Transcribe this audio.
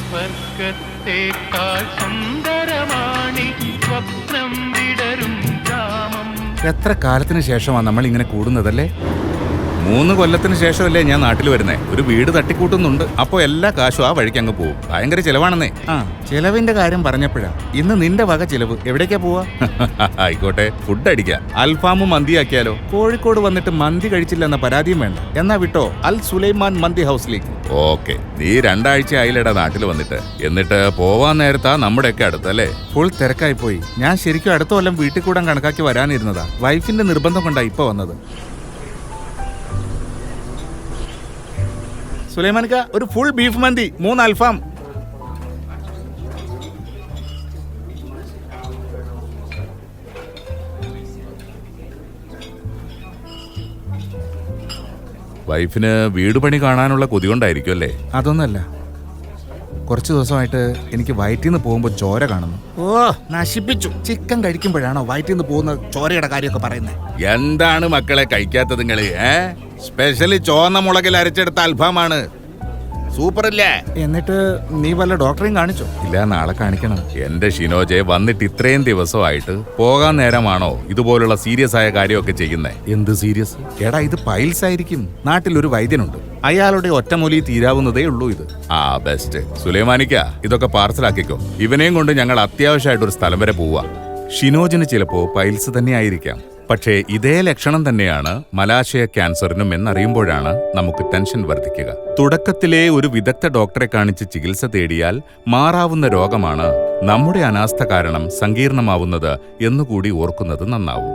സ്വർഗത്തേക്കാൾ സുന്ദരമാണി സ്വപ്നം വിടരും ഗ്രാമം. എത്ര കാലത്തിന് ശേഷമാണ് നമ്മൾ ഇങ്ങനെ കൂടുന്നതല്ലേ? 3 കൊല്ലത്തിന് ശേഷമല്ലേ ഞാൻ നാട്ടിൽ വരുന്നേ. ഒരു വീട് തട്ടിക്കൂട്ടുന്നുണ്ട്. അപ്പോ എല്ലാ കാശും ആ വഴിക്ക് അങ്ങ് പോകും. ഭയങ്കര ചെലവാണെന്നേ. ചെലവിന്റെ കാര്യം പറഞ്ഞപ്പോഴാ ഇന്ന് നിന്റെ വക ചെലവ്. എവിടേക്കാ പോവാ? ആയിക്കോട്ടെ, ഫുഡ് അടിക്കാം. അൽഫാമും മന്തിയാക്കിയാലോ? കോഴിക്കോട് വന്നിട്ട് മന്തി കഴിച്ചില്ല എന്ന പരാതിയും വേണ്ട. എന്നാ വിട്ടോ, അൽ സുലൈമാൻ മന്തി ഹൗസിലേക്ക്. ഓക്കെ, നീ 2 ആഴ്ച ആയില്ലടാ നാട്ടിൽ വന്നിട്ട്. എന്നിട്ട് പോവാൻ നേരത്താ നമ്മുടെയൊക്കെ അടുത്തല്ലേ? ഫുൾ തിരക്കായി പോയി. ഞാൻ ശരിക്കും അടുത്ത കൊല്ലം വീട്ടിൽ കൂടാൻ കണക്കാക്കി വരാനിരുന്നതാ. വൈഫിന്റെ നിർബന്ധം കൊണ്ടാ ഇപ്പൊ വന്നത്. സുലൈമാനിക്ക, ഒരു ഫുൾ ബീഫ് മന്തി, 3 അൽഫാം. വൈഫിന് വീട് പണി കാണാനുള്ള കൊതി കൊണ്ടായിരിക്കും അല്ലേ? അതൊന്നല്ല, കുറച്ചു ദിവസമായിട്ട് എനിക്ക് വയറ്റിന്ന് പോകുമ്പോൾ ചോര കാണുന്നു. ഓ, നശിപ്പിച്ചു. ചിക്കൻ കഴിക്കുമ്പോഴാണോ വയറ്റിന്ന് പോകുന്ന ചോരയുടെ കാര്യമൊക്കെ പറയുന്നത്? എന്താണ് മക്കളെ കഴിക്കാത്തത് നിങ്ങള്? സ്പെഷ്യലി ചുവന്ന മുളകിൽ അരച്ചെടുത്ത അൽഫാമാണ്. സൂപ്പറല്ലേ? എന്നിട്ട് നീ വല്ല ഡോക്ടറെയും കാണിച്ചോ? ഇല്ല, നാളെ കാണിക്കണം. എന്റെ ഷിനോജെ, വന്നിട്ട് ഇത്രയും ദിവസമായിട്ട് പോകാൻ നേരമാണോ ഇതുപോലുള്ള സീരിയസ് ആയ കാര്യമൊക്കെ ചെയ്യുന്നേ? എന്ത് സീരിയസ്? എടാ, ഇത് പൈൽസ് ആയിരിക്കും. നാട്ടിലൊരു വൈദ്യനുണ്ട്, അയാളുടെ ഒറ്റമൂലി തീരാവുന്നതേ ഉള്ളൂ ഇത്. ബെസ്റ്റ്. സുലൈമാനിക്ക, ഇതൊക്കെ പാർസലാക്കിക്കോ. ഇവനെയും കൊണ്ട് ഞങ്ങൾ അത്യാവശ്യമായിട്ടൊരു സ്ഥലം വരെ പോവാ. ഷിനോജിന് ചിലപ്പോ പൈൽസ് തന്നെ ആയിരിക്കാം. പക്ഷേ ഇതേ ലക്ഷണം തന്നെയാണ് മലാശയ ക്യാൻസറിനും എന്നറിയുമ്പോഴാണ് നമുക്ക് ടെൻഷൻ വർദ്ധിക്കുക. തുടക്കത്തിലെ ഒരു വിദഗ്ധ ഡോക്ടറെ കാണിച്ച് ചികിത്സ തേടിയാൽ മാറാവുന്ന രോഗമാണ് നമ്മുടെ അനാസ്ഥ കാരണം സങ്കീർണമാവുന്നത് എന്നുകൂടി ഓർക്കുന്നത് നന്നാവും.